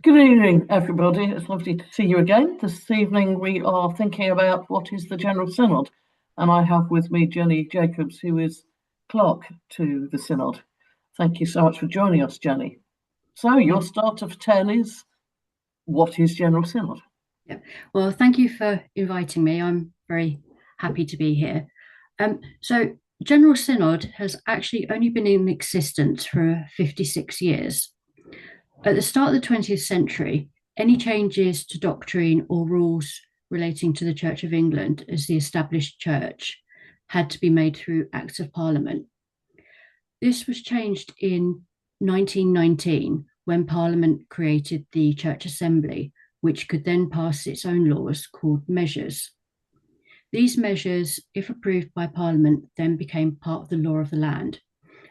Good evening, everybody. It's lovely to see you again. This evening we are thinking about what is the General Synod, and I have with me Jenny Jacobs, who is Clerk to the Synod. Thank you so much for joining us, Jenny. So your start of 10 is, what is General Synod? Yeah. Well, thank you for inviting me. I'm very happy to be here. So, General Synod has actually only been in existence for 56 years. At the start of the 20th century, any changes to doctrine or rules relating to the Church of England as the established church had to be made through Acts of Parliament. This was changed in 1919 when Parliament created the Church Assembly, which could then pass its own laws called measures. These measures, if approved by Parliament, then became part of the law of the land,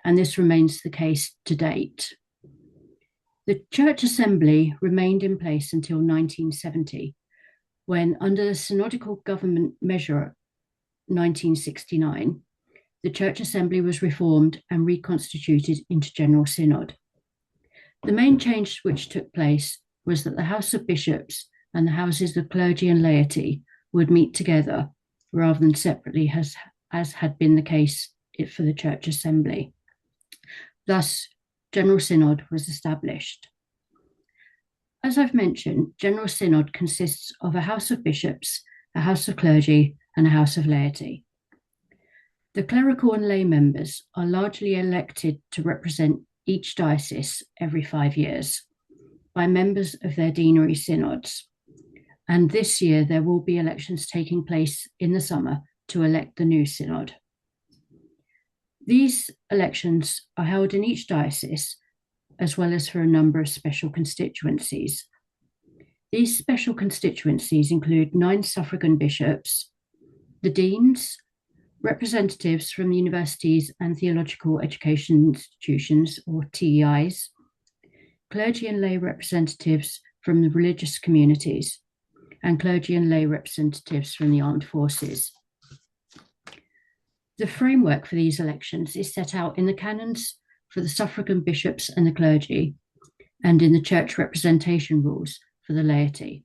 and this remains the case to date. The Church Assembly remained in place until 1970, when, under the Synodical Government Measure 1969, the Church Assembly was reformed and reconstituted into General Synod. The main change which took place was that the House of Bishops and the houses of clergy and laity would meet together rather than separately, as had been the case for the Church Assembly. Thus, General Synod was established. As I've mentioned, General Synod consists of a House of Bishops, a House of Clergy, and a House of Laity. The clerical and lay members are largely elected to represent each diocese every 5 years by members of their deanery synods. And this year, there will be elections taking place in the summer to elect the new synod. These elections are held in each diocese, as well as for a number of special constituencies. These special constituencies include 9 suffragan bishops, the deans, representatives from universities and theological education institutions, or TEIs, clergy and lay representatives from the religious communities, and clergy and lay representatives from the armed forces. The framework for these elections is set out in the canons for the suffragan bishops and the clergy, and in the church representation rules for the laity.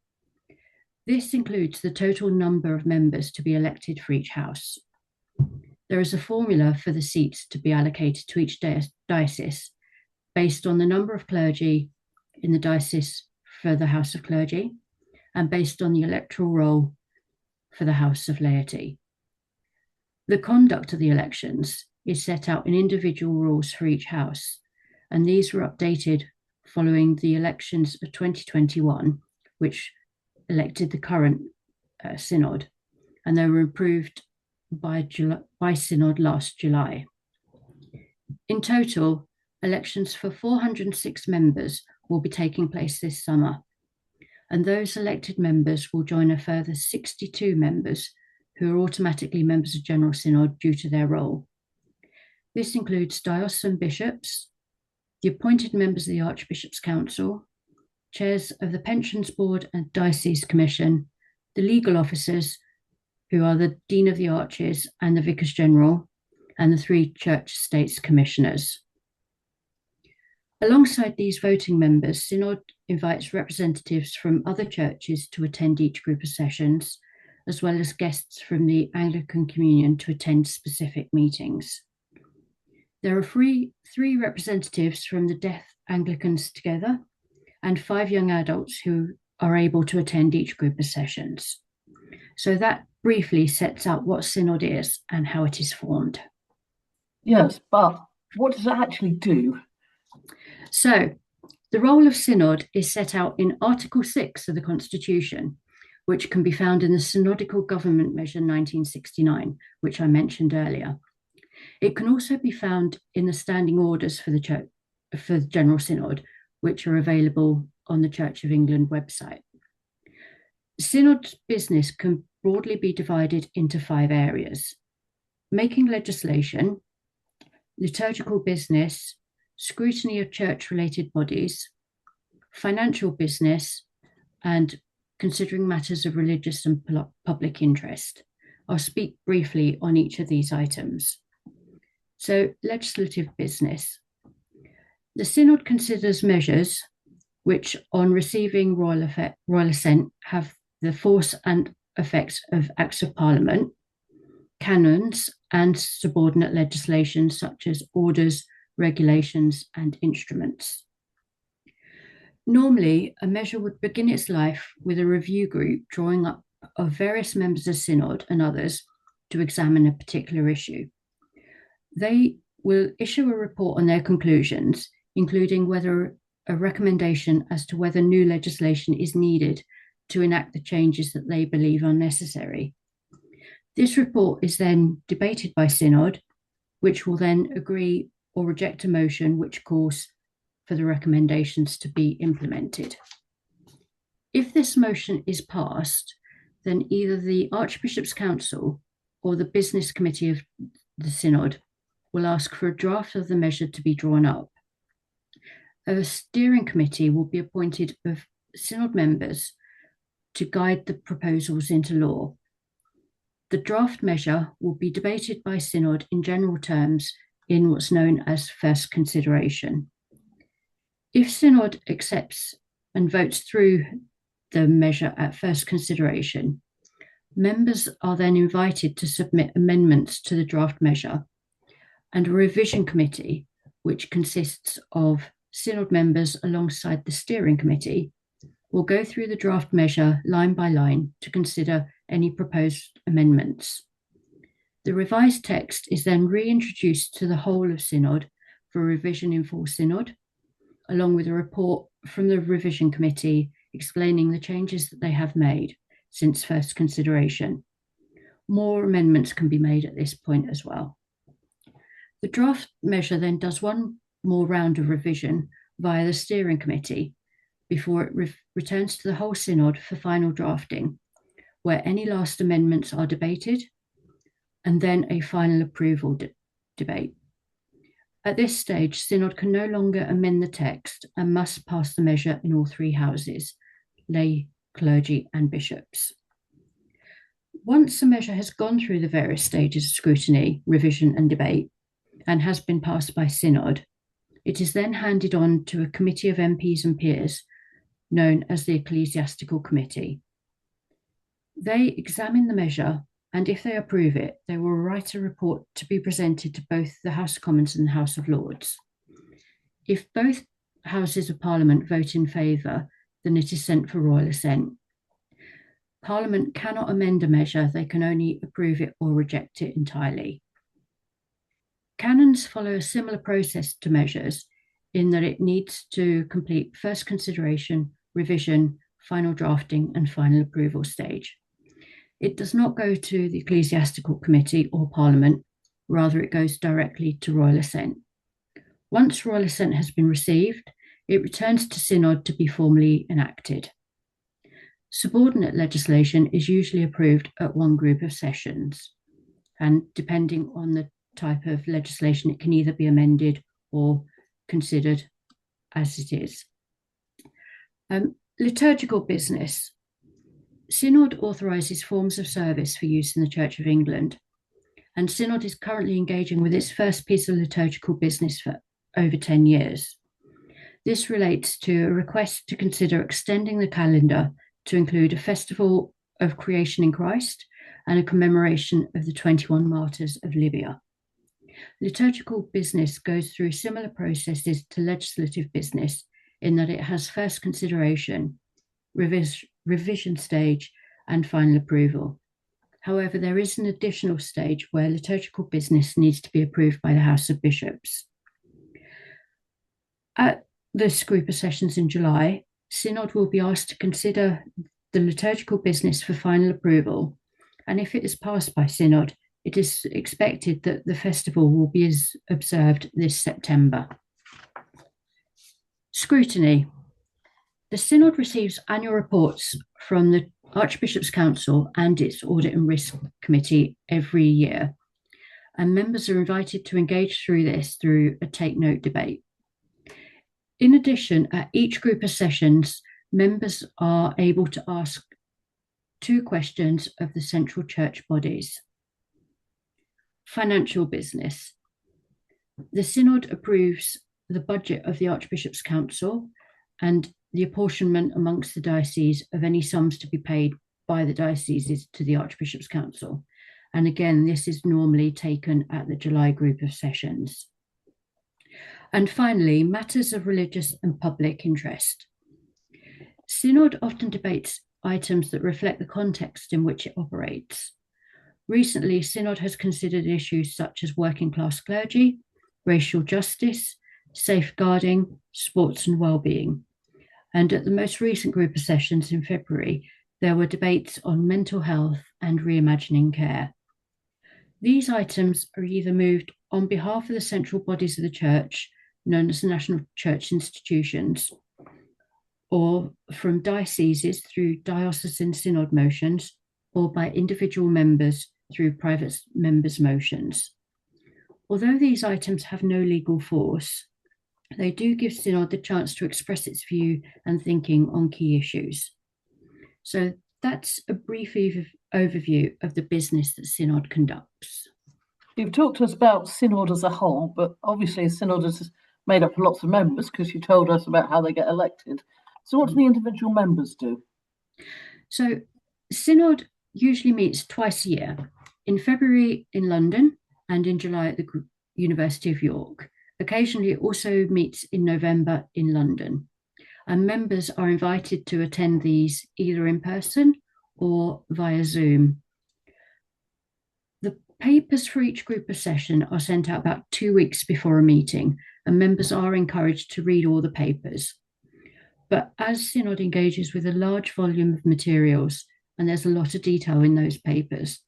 This includes the total number of members to be elected for each house. There is a formula for the seats to be allocated to each diocese based on the number of clergy in the diocese for the House of Clergy and based on the electoral roll for the House of Laity. The conduct of the elections is set out in individual rules for each house, and these were updated following the elections of 2021, which elected the current synod, and they were approved by synod last July. In total, elections for 406 members will be taking place this summer, and those elected members will join a further 62 members who are automatically members of General Synod due to their role. This includes diocesan bishops, the appointed members of the Archbishop's Council, chairs of the Pensions Board and Diocese Commission, the legal officers, who are the Dean of the Arches and the Vicars General, and the 3 Church Estates Commissioners. Alongside these voting members, Synod invites representatives from other churches to attend each group of sessions, as well as guests from the Anglican Communion to attend specific meetings. There are 3 representatives from the Deaf Anglicans Together and 5 young adults who are able to attend each group of sessions. So that briefly sets out what Synod is and how it is formed. Yes, but what does it actually do? So the role of Synod is set out in Article 6 of the Constitution, which can be found in the Synodical Government Measure 1969, which I mentioned earlier. It can also be found in the standing orders for the General Synod, which are available on the Church of England website. Synod's business can broadly be divided into 5 areas: making legislation, liturgical business, scrutiny of church-related bodies, financial business, and considering matters of religious and public interest. I'll speak briefly on each of these items. So, legislative business. The Synod considers measures which on receiving royal assent have the force and effect of Acts of Parliament, canons, and subordinate legislation such as orders, regulations, and instruments. Normally, a measure would begin its life with a review group drawing up of various members of Synod and others to examine a particular issue. They will issue a report on their conclusions, including whether a recommendation as to whether new legislation is needed to enact the changes that they believe are necessary. This report is then debated by Synod, which will then agree or reject a motion which calls for the recommendations to be implemented. If this motion is passed, then either the Archbishop's Council or the Business Committee of the Synod will ask for a draft of the measure to be drawn up. A steering committee will be appointed of Synod members to guide the proposals into law. The draft measure will be debated by Synod in general terms in what's known as first consideration. If Synod accepts and votes through the measure at first consideration, members are then invited to submit amendments to the draft measure, and a revision committee, which consists of Synod members alongside the steering committee, will go through the draft measure line by line to consider any proposed amendments. The revised text is then reintroduced to the whole of Synod for revision in full Synod, along with a report from the revision committee explaining the changes that they have made since first consideration. More amendments can be made at this point as well. The draft measure then does one more round of revision via the steering committee before it returns to the whole Synod for final drafting, where any last amendments are debated, and then a final approval debate. At this stage, Synod can no longer amend the text and must pass the measure in all three houses, lay, clergy, and bishops. Once a measure has gone through the various stages of scrutiny, revision, and debate, and has been passed by Synod, it is then handed on to a committee of MPs and peers, known as the Ecclesiastical Committee. They examine the measure, and if they approve it, they will write a report to be presented to both the House of Commons and the House of Lords. If both Houses of Parliament vote in favour, then it is sent for royal assent. Parliament cannot amend a measure, they can only approve it or reject it entirely. Canons follow a similar process to measures in that it needs to complete first consideration, revision, final drafting, and final approval stage. It does not go to the Ecclesiastical Committee or Parliament, rather it goes directly to royal assent. Once royal assent has been received, it returns to Synod to be formally enacted. Subordinate legislation is usually approved at one group of sessions, and depending on the type of legislation, it can either be amended or considered as it is. Liturgical business. Synod authorises forms of service for use in the Church of England, and Synod is currently engaging with its first piece of liturgical business for over 10 years. This relates to a request to consider extending the calendar to include a festival of creation in Christ and a commemoration of the 21 martyrs of Libya. Liturgical business goes through similar processes to legislative business in that it has first consideration, revision stage, and final approval. However, there is an additional stage where liturgical business needs to be approved by the House of Bishops. At this group of sessions in July, Synod will be asked to consider the liturgical business for final approval, and if it is passed by Synod, it is expected that the festival will be observed this September. Scrutiny. The Synod receives annual reports from the Archbishop's Council and its Audit and Risk Committee every year, and members are invited to engage through this through a take-note debate. In addition, at each group of sessions, members are able to ask 2 questions of the central church bodies. Financial business. The Synod approves the budget of the Archbishop's Council, and the apportionment amongst the diocese of any sums to be paid by the dioceses to the Archbishop's Council. And again, this is normally taken at the July group of sessions. And finally, matters of religious and public interest. Synod often debates items that reflect the context in which it operates. Recently, Synod has considered issues such as working class clergy, racial justice, safeguarding, sports and well-being. And at the most recent group of sessions in February, there were debates on mental health and reimagining care. These items are either moved on behalf of the central bodies of the Church, known as national church institutions, or from dioceses through diocesan synod motions, or by individual members through private members' motions. Although these items have no legal force, they do give Synod the chance to express its view and thinking on key issues. So that's a brief overview of the business that Synod conducts. You've talked to us about Synod as a whole, but obviously Synod is made up of lots of members because you told us about how they get elected. So what do the individual members do? So Synod usually meets twice a year, in February in London and in July at the University of York. Occasionally it also meets in November in London. And members are invited to attend these either in person or via Zoom. The papers for each group of session are sent out about 2 weeks before a meeting, and members are encouraged to read all the papers. But as Synod engages with a large volume of materials, and there's a lot of detail in those papers,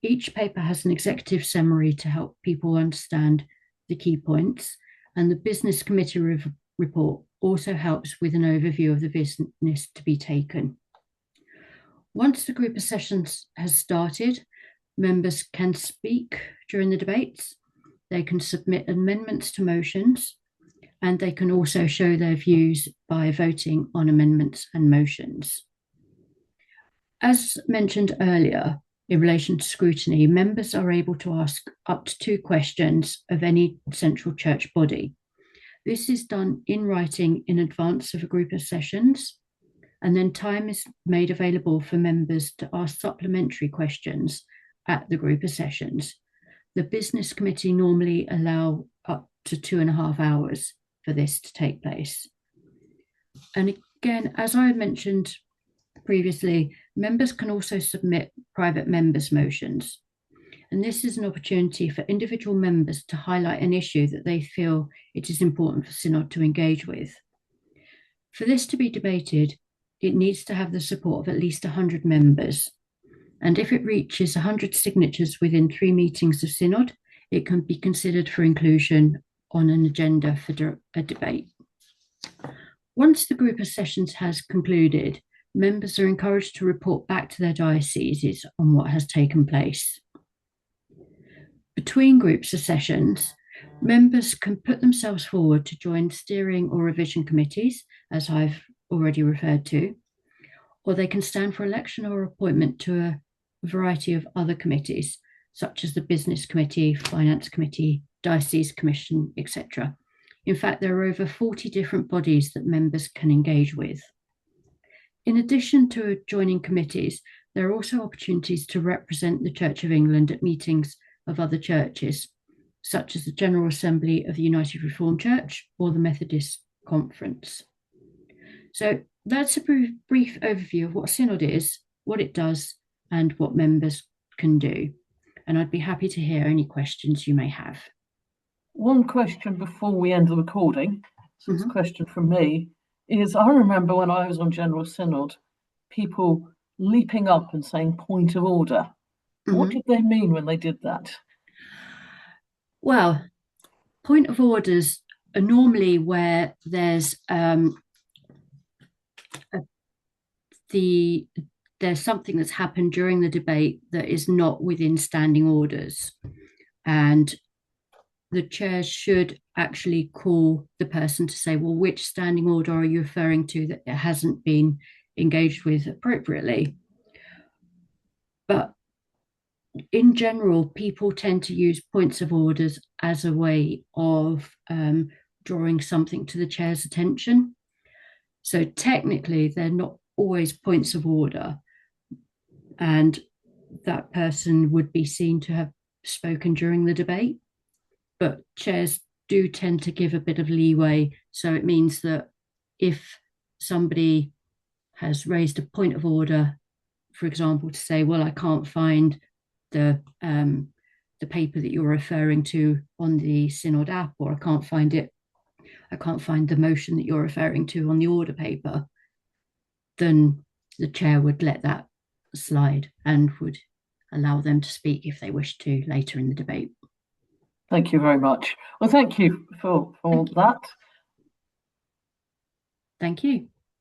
each paper has an executive summary to help people understand the key points, and the business committee report also helps with an overview of the business to be taken. Once the group of sessions has started, members can speak during the debates, they can submit amendments to motions, and they can also show their views by voting on amendments and motions. As mentioned earlier, in relation to scrutiny, members are able to ask up to 2 questions of any central church body. This is done in writing in advance of a group of sessions, and then time is made available for members to ask supplementary questions at the group of sessions. The business committee normally allow up to 2.5 hours for this to take place. And again, as I mentioned previously, members can also submit private members' motions. And this is an opportunity for individual members to highlight an issue that they feel it is important for Synod to engage with. For this to be debated, it needs to have the support of at least 100 members. And if it reaches 100 signatures within 3 meetings of Synod, it can be considered for inclusion on an agenda for a debate. Once the group of sessions has concluded, members are encouraged to report back to their dioceses on what has taken place. Between groups of sessions, members can put themselves forward to join steering or revision committees, as I've already referred to, or they can stand for election or appointment to a variety of other committees, such as the Business Committee, Finance Committee, Diocese Commission, etc. In fact, there are over 40 different bodies that members can engage with. In addition to joining committees, there are also opportunities to represent the Church of England at meetings of other churches, such as the General Assembly of the United Reformed Church or the Methodist Conference. So that's a brief overview of what Synod is, what it does, and what members can do. And I'd be happy to hear any questions you may have. One question before we end the recording, so it's a question from me, is I remember when I was on General Synod, people leaping up and saying point of order. What did they mean when they did that? Well, point of orders are normally where there's there's something that's happened during the debate that is not within standing orders, and the chair should actually call the person to say, well, which standing order are you referring to that it hasn't been engaged with appropriately? But in general, people tend to use points of orders as a way of drawing something to the chair's attention. So technically, they're not always points of order, and that person would be seen to have spoken during the debate. But chairs do tend to give a bit of leeway. So it means that if somebody has raised a point of order, for example, to say, well, I can't find the paper that you're referring to on the Synod app, or I can't find the motion that you're referring to on the order paper, then the chair would let that slide and would allow them to speak if they wish to later in the debate. Thank you very much. Well, thank you for that. Thank you.